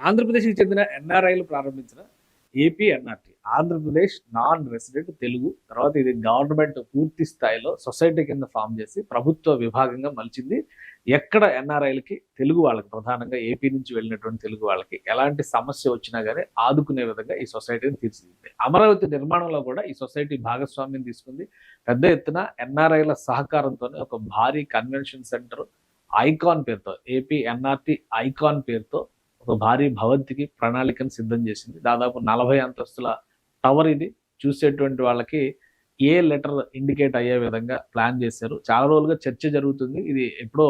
ఆంధ్రప్రదేశ్కి చెందిన ఎన్ఆర్ఐలు ప్రారంభించిన AP NRT Andhra Pradesh non resident Telugu. తర్వాత ఇది గవర్నమెంట్ పూర్తి స్థాయిలో సొసైటీ కింద ఫామ్ చేసి ప్రభుత్వ విభాగంగా మలిచింది. ఎక్కడ ఎన్ఆర్ఐలకి తెలుగు వాళ్ళకి ప్రధానంగా ఏపీ నుంచి వెళ్ళినటువంటి తెలుగు వాళ్ళకి ఎలాంటి సమస్య వచ్చినా కానీ ఆదుకునే విధంగా ఈ సొసైటీని తీర్చిదిద్ది. అమరావతి నిర్మాణంలో కూడా ఈ సొసైటీ భాగస్వామ్యం తీసుకుంది. పెద్ద ఎత్తున ఎన్ఆర్ఐల సహకారంతోనే ఒక భారీ కన్వెన్షన్ సెంటర్ ఐకాన్ పేరుతో, ఏపీ ఎన్ఆర్టీ ఐకాన్ పేరుతో ఒక భారీ భవంతికి ప్రణాళికను సిద్ధం చేసింది. దాదాపు 40 అంతస్తుల టవర్ ఇది. చూసేటువంటి వాళ్ళకి ఏ లెటర్ ఇండికేట్ అయ్యే విధంగా ప్లాన్ చేశారు. చాలా రోజులుగా చర్చ జరుగుతుంది. ఇది ఎప్పుడో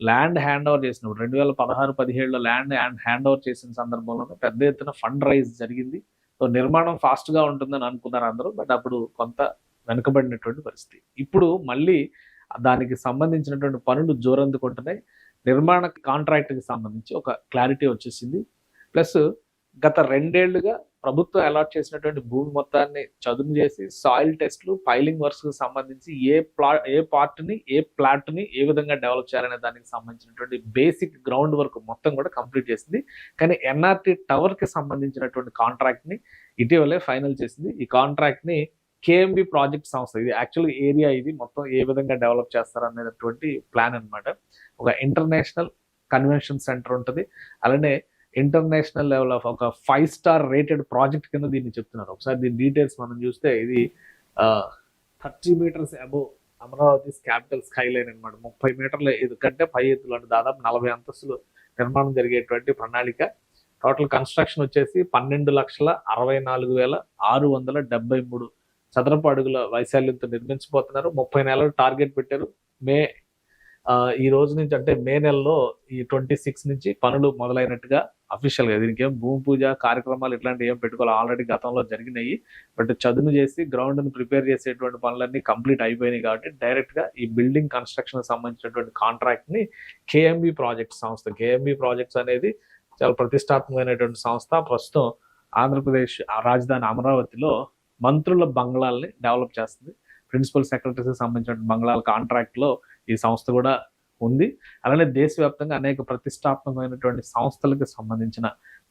ల్యాండ్ హ్యాండ్ ఓవర్ చేసినప్పుడు 2016-17లో ల్యాండ్ హ్యాండ్ ఓవర్ చేసిన సందర్భంలో పెద్ద ఎత్తున ఫండ్ రైజ్ జరిగింది. సో నిర్మాణం ఫాస్ట్గా ఉంటుందని అనుకున్నారు అందరూ. బట్ అప్పుడు కొంత వెనుకబడినటువంటి పరిస్థితి. ఇప్పుడు మళ్ళీ దానికి సంబంధించినటువంటి పనులు జోరందుకుంటున్నాయి. నిర్మాణ కాంట్రాక్ట్కి సంబంధించి ఒక క్లారిటీ వచ్చేసింది. ప్లస్ గత 2 ఏళ్లుగా ప్రభుత్వం అలాట్ చేసినటువంటి భూమి మొత్తాన్ని చదును చేసి సాయిల్ టెస్ట్లు, ఫైలింగ్ వర్క్స్కి సంబంధించి ఏ పార్ట్ని ఏ ప్లాట్ని ఏ విధంగా డెవలప్ చేయాలనే దానికి సంబంధించినటువంటి బేసిక్ గ్రౌండ్ వర్క్ మొత్తం కూడా కంప్లీట్ చేసింది. కానీ ఎన్ఆర్టీ టవర్కి సంబంధించినటువంటి కాంట్రాక్ట్ని ఇటీవలే ఫైనల్ చేసింది. ఈ కాంట్రాక్ట్ని కేఎంబి ప్రాజెక్ట్ సంస్థ, ఇది యాక్చువల్గా ఏరియా, ఇది మొత్తం ఏ విధంగా డెవలప్ చేస్తారనేటువంటి ప్లాన్ అనమాట. ఒక ఇంటర్నేషనల్ కన్వెన్షన్ సెంటర్ ఉంటుంది. అలానే ఇంటర్నేషనల్ లెవెల్ ఆఫ్ ఒక 5 స్టార్ రేటెడ్ ప్రాజెక్ట్ కింద దీన్ని చెప్తున్నారు. ఒకసారి దీని డీటెయిల్స్ మనం చూస్తే ఇది 30 meters above Amaravati capital sky line అనమాట. 30 మీటర్ల కంటే పై ఎత్తులు, అంటే దాదాపు 40 అంతస్తులు నిర్మాణం జరిగేటువంటి ప్రణాళిక. టోటల్ కన్స్ట్రక్షన్ వచ్చేసి 12,64,673 చదరపు అడుగుల వైశాల్యంతో నిర్మించబోతున్నారు. 30 నెలలు టార్గెట్ పెట్టారు. ఈ రోజు నుంచి, అంటే మే నెలలో ఈ 26 నుంచి పనులు మొదలైనట్టుగా అఫీషియల్గా. దీనికి ఏం భూమి పూజ కార్యక్రమాలు ఇట్లాంటివి ఏం పెట్టుకోవాలి, ఆల్రెడీ గతంలో జరిగినాయి. బట్ చదును చేసి గ్రౌండ్ని ప్రిపేర్ చేసేటువంటి పనులన్నీ కంప్లీట్ అయిపోయినాయి. కాబట్టి డైరెక్ట్గా ఈ బిల్డింగ్ కన్స్ట్రక్షన్ సంబంధించినటువంటి కాంట్రాక్ట్ని కేఎంబి ప్రాజెక్ట్ సంస్థ, కేఎంబి ప్రాజెక్ట్స్ అనేది చాలా ప్రతిష్టాత్మకమైనటువంటి సంస్థ. ప్రస్తుతం ఆంధ్రప్రదేశ్ రాజధాని అమరావతిలో మంత్రుల బంగ్లాల్ని డెవలప్ చేస్తుంది. ప్రిన్సిపల్ సెక్రటరీకి సంబంధించిన బంగ్లాల కాంట్రాక్ట్లో ఈ సంస్థ కూడా ఉంది. అలానే దేశవ్యాప్తంగా అనేక ప్రతిష్టాత్మకమైనటువంటి సంస్థలకు సంబంధించిన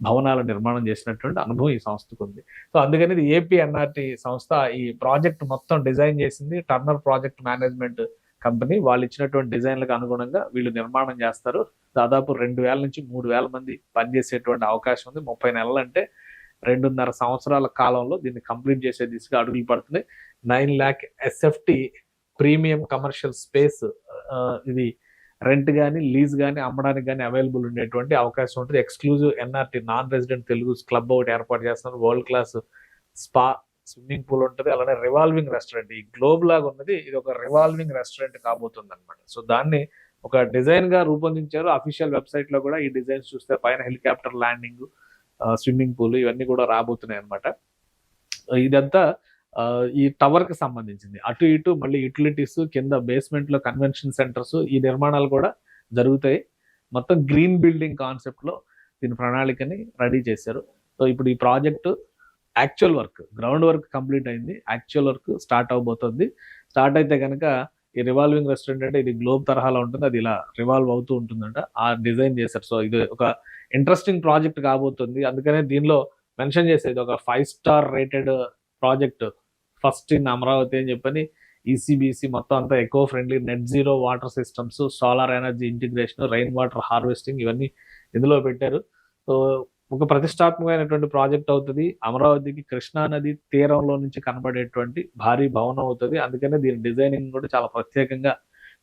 భవనాల నిర్మాణం చేసినటువంటి అనుభవం ఈ సంస్థకు ఉంది. సో అందుకని ఇది ఏపీ ఎన్ఆర్టీ సంస్థ ఈ ప్రాజెక్ట్ మొత్తం డిజైన్ చేసింది. టర్నర్ ప్రాజెక్ట్ మేనేజ్మెంట్ కంపెనీ వాళ్ళు ఇచ్చినటువంటి డిజైన్లకు అనుగుణంగా వీళ్ళు నిర్మాణం చేస్తారు. దాదాపు 2,000 నుంచి 3,000 మంది పనిచేసేటువంటి అవకాశం ఉంది. 30 నెలలు అంటే 2.5 సంవత్సరాల కాలంలో దీన్ని కంప్లీట్ చేసే దిశగా అడుగులు పడుతుంది. 9 lakh SFT premium commercial space, ఇది రెంట్ కానీ లీజ్ కానీ అమ్మడానికి కానీ అవైలబుల్ ఉండేటువంటి అవకాశం ఉంటుంది. Exclusive NRT non resident Telugu club ఒకటి ఏర్పాటు చేస్తున్నారు. World class spa, swimming pool ఉంటుంది. అలానే రివాల్వింగ్ రెస్టారెంట్, ఈ గ్లోబ్ లాగా ఉన్నది, ఇది ఒక రివాల్వింగ్ రెస్టారెంట్ కాబోతుంది అనమాట. సో దాన్ని ఒక డిజైన్ గా రూపొందించారు. అఫీషియల్ వెబ్సైట్ లో కూడా ఈ డిజైన్స్ చూస్తే పైన హెలికాప్టర్ ల్యాండింగ్, స్విమ్మింగ్ పూల్ ఇవన్నీ కూడా రాబోతున్నాయి అనమాట. ఇదంతా ఈ టవర్ కి సంబంధించింది. అటు ఇటు మళ్ళీ యూటిలిటీస్, కింద బేస్మెంట్ లో కన్వెన్షన్ సెంటర్స్, ఈ నిర్మాణాలు కూడా జరుగుతాయి. మొత్తం గ్రీన్ బిల్డింగ్ కాన్సెప్ట్ లో దీని ప్రణాళికని రెడీ చేశారు. సో ఇప్పుడు ఈ project actual work, ground work complete అయింది. యాక్చువల్ వర్క్ స్టార్ట్ అవబోతుంది. స్టార్ట్ అయితే కనుక ఈ రివాల్వింగ్ రెస్టారెంట్ అంటే ఇది గ్లోబ్ తరహాలో ఉంటుంది, అది ఇలా రివాల్వ్ అవుతూ ఉంటుందంట. ఆ డిజైన్ చేశారు. సో ఇది ఒక ఇంట్రెస్టింగ్ ప్రాజెక్ట్ కాబోతుంది. అందుకనే దీనిలో మెన్షన్ చేసేది ఒక 5 star rated project, first in Amaravati అని చెప్పని ఈసీబీసీ మొత్తం అంతా eco friendly, net zero water systems, solar energy integration, rain water harvesting ఇవన్నీ ఇందులో పెట్టారు. సో ఒక ప్రతిష్టాత్మకమైనటువంటి ప్రాజెక్ట్ అవుతుంది. అమరావతికి కృష్ణా నది తీరంలో నుంచి కనబడేటువంటి భారీ భవనం అవుతుంది. అందుకనే దీని డిజైనింగ్ కూడా చాలా ప్రత్యేకంగా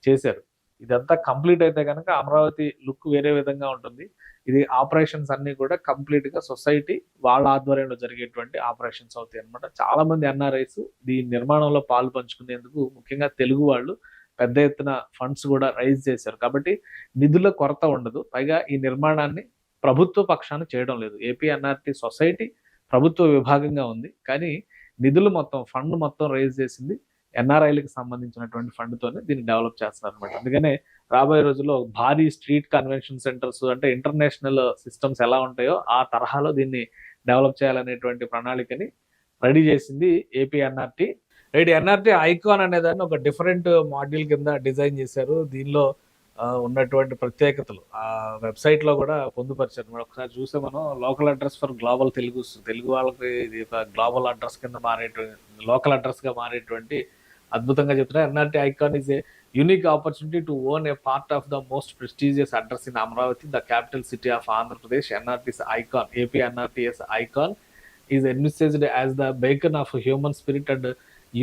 చేశారు. ఇదంతా కంప్లీట్ అయితే కనుక అమరావతి లుక్ వేరే విధంగా ఉంటుంది. ఇది ఆపరేషన్స్ అన్ని కూడా కంప్లీట్ గా సొసైటీ వాళ్ళ ఆధ్వర్యంలో జరిగేటువంటి ఆపరేషన్స్ అవుతాయి అనమాట. చాలా మంది ఎన్ఆర్ఐస్ దీని నిర్మాణంలో పాలు పంచుకునేందుకు, ముఖ్యంగా తెలుగు వాళ్ళు పెద్ద ఎత్తున ఫండ్స్ కూడా రైజ్ చేశారు. కాబట్టి నిధుల కొరత ఉండదు. పైగా ఈ నిర్మాణాన్ని ప్రభుత్వ పక్షాన చేయడం లేదు. ఏపీ ఎన్ఆర్టీ సొసైటీ ప్రభుత్వ విభాగంగా ఉంది, కానీ నిధులు మొత్తం ఫండ్ మొత్తం రైజ్ చేసింది ఎన్ఆర్ఐలకు సంబంధించినటువంటి ఫండ్తోనే దీన్ని డెవలప్ చేస్తున్నారు అనమాట. అందుకనే రాబోయే రోజుల్లో భారీ స్ట్రీట్ కన్వెన్షన్ సెంటర్స్, అంటే ఇంటర్నేషనల్ సిస్టమ్స్ ఎలా ఉంటాయో ఆ తరహాలో దీన్ని డెవలప్ చేయాలనేటువంటి ప్రణాళికని రెడీ చేసింది AP NRT. Right, NRT icon అనేదాన్ని ఒక డిఫరెంట్ మాడ్యూల్ కింద డిజైన్ చేశారు. దీనిలో ఉన్నటువంటి ప్రత్యేకతలు ఆ వెబ్సైట్లో కూడా పొందుపరిచారు. మనం ఒకసారి చూస్తే మనం local address for global Telugu వాళ్ళకి ఇది ఒక గ్లోబల్ అడ్రస్ కింద మారేటువంటి లోకల్ అడ్రస్గా మారేటువంటి అద్భుతంగా చెప్తున్నారు. NRT icon is a unique opportunity to own a part of the most prestigious address in Amaravati, the capital city of Andhra Pradesh. NRTs icon, AP NRTs icon is envisaged as the beacon of human spirit and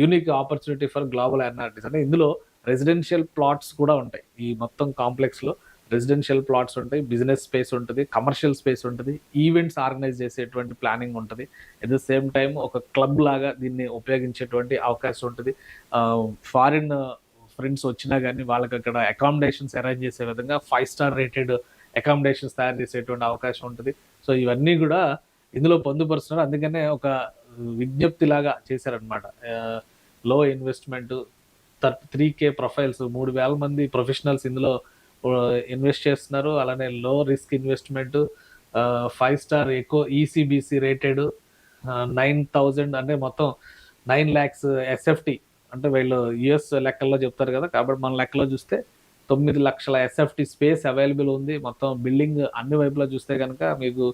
unique opportunity for global NRTs. అంటే ఇందులో residential plots కూడా ఉంటాయి. ఈ మొత్తం కాంప్లెక్స్లో residential plots ఉంటాయి, business space ఉంటుంది, commercial space ఉంటుంది, ఈవెంట్స్ ఆర్గనైజ్ చేసేటువంటి ప్లానింగ్ ఉంటుంది. ఎట్ ద సేమ్ టైం ఒక క్లబ్ లాగా దీన్ని ఉపయోగించేటువంటి అవకాశం ఉంటుంది. ఫారిన్ ఫ్రెండ్స్ వచ్చినా కానీ వాళ్ళకి అక్కడ అకామిడేషన్స్ అరేంజ్ చేసే విధంగా 5 స్టార్ రేటెడ్ అకామిడేషన్స్ తయారు చేసేటువంటి అవకాశం ఉంటుంది. సో ఇవన్నీ కూడా ఇందులో పొందుపరుస్తున్నారు. అందుకనే ఒక విజ్ఞప్తి లాగా చేశారనమాట. లో ఇన్వెస్ట్మెంట్ 3K ప్రొఫైల్స్, 3,000 మంది ప్రొఫెషనల్స్ ఇందులో ఇన్వెస్ట్ చేస్తున్నారు. అలానే లో రిస్క్ ఇన్వెస్ట్మెంట్, 5 స్టార్ ఎక్కువ ఈసీబీసీ రేటెడ్, 9,000 అంటే మొత్తం 9 lakhs ఎస్ఎఫ్టీ. అంటే వీళ్ళు యుఎస్ లెక్కల్లో చెప్తారు కదా, కాబట్టి మన లెక్కలో చూస్తే 9 లక్షల ఎస్ఎఫ్టీ స్పేస్ అవైలబుల్ ఉంది. మొత్తం బిల్డింగ్ అన్ని వైపులా చూస్తే కనుక మీకు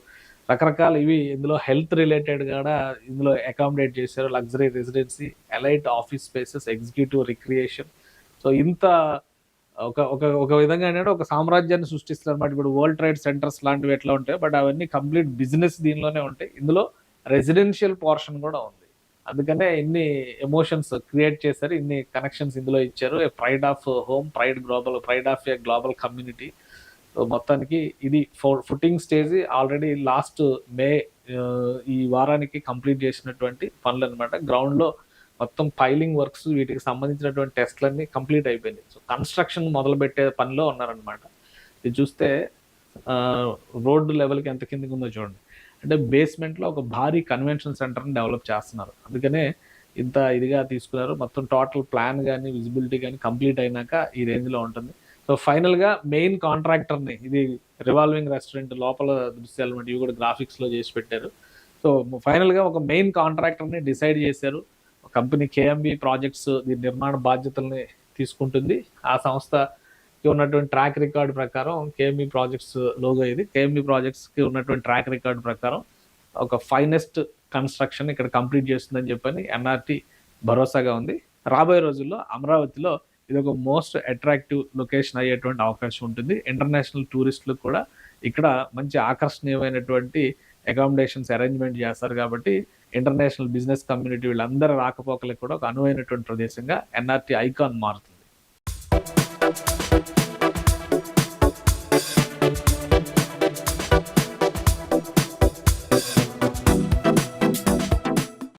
రకరకాల ఇవి ఇందులో హెల్త్ రిలేటెడ్ కూడా ఇందులో అకామిడేట్ చేశారు. Luxury residency, elite office spaces, executive recreation. So ఇంత ఒక ఒక ఒక విధంగా ఏంటంటే ఒక సామ్రాజ్యాన్ని సృష్టిస్తారు అనమాట. ఇప్పుడు వరల్డ్ ట్రేడ్ సెంటర్స్ లాంటివి ఎట్లా ఉంటాయి, బట్ అవన్నీ కంప్లీట్ బిజినెస్ దీనిలోనే ఉంటాయి. ఇందులో రెసిడెన్షియల్ పోర్షన్ కూడా ఉంది. అందుకనే ఇన్ని ఎమోషన్స్ క్రియేట్ చేశారు, ఇన్ని కనెక్షన్స్ ఇందులో ఇచ్చారు. Pride of home, pride of a global community. So మొత్తానికి ఇది ఫుటింగ్ స్టేజ్ ఆల్రెడీ లాస్ట్ మే ఈ వారానికి కంప్లీట్ చేసినటువంటి పనులు అనమాట. గ్రౌండ్లో మొత్తం పైలింగ్ వర్క్స్, వీటికి సంబంధించినటువంటి టెస్ట్లన్నీ కంప్లీట్ అయిపోయినాయి. సో కన్స్ట్రక్షన్ మొదలు పెట్టే పనిలో ఉన్నారనమాట. ఇది చూస్తే రోడ్డు లెవెల్కి ఎంత కిందకి ఉందో చూడండి. అంటే బేస్మెంట్లో ఒక భారీ కన్వెన్షన్ సెంటర్ని డెవలప్ చేస్తున్నారు. అందుకనే ఇంత ఇదిగా తీసుకున్నారు. మొత్తం టోటల్ ప్లాన్ కానీ విజిబిలిటీ కానీ కంప్లీట్ అయినాక ఈ రేంజ్లో ఉంటుంది. సో ఫైనల్గా మెయిన్ కాంట్రాక్టర్ని, ఇది రివాల్వింగ్ రెస్టారెంట్ లోపల దృశ్యాలు ఇవి కూడా గ్రాఫిక్స్లో చేసి పెట్టారు. సో ఫైనల్గా ఒక మెయిన్ కాంట్రాక్టర్ని డిసైడ్ చేశారు. కంపెనీ కేఎంబి ప్రాజెక్ట్స్ దీని నిర్మాణ బాధ్యతల్ని తీసుకుంటుంది. ఆ సంస్థకి ఉన్నటువంటి ట్రాక్ రికార్డు ప్రకారం కేఎంబి ప్రాజెక్ట్స్ లోగో ఇది. కేఎంబి ప్రాజెక్ట్స్కి ఉన్నటువంటి ట్రాక్ రికార్డు ప్రకారం ఒక ఫైనెస్ట్ కన్స్ట్రక్షన్ ఇక్కడ కంప్లీట్ చేస్తుందని చెప్పని ఎన్ఆర్టీ భరోసాగా ఉంది. రాబోయే రోజుల్లో అమరావతిలో ఇది ఒక మోస్ట్ అట్రాక్టివ్ లొకేషన్ అయ్యేటువంటి అవకాశం ఉంటుంది. ఇంటర్నేషనల్ టూరిస్టులకు కూడా ఇక్కడ మంచి ఆకర్షణీయమైనటువంటి అకామిడేషన్స్ అరేంజ్మెంట్ చేస్తారు. కాబట్టి ఇంటర్నేషనల్ బిజినెస్ కమ్యూనిటీ వీళ్ళందరూ రాకపోకలకు కూడా ఒక అనువైనటువంటి ప్రదేశంగా ఎన్ఆర్టీ ఐకాన్ మారుతుంది.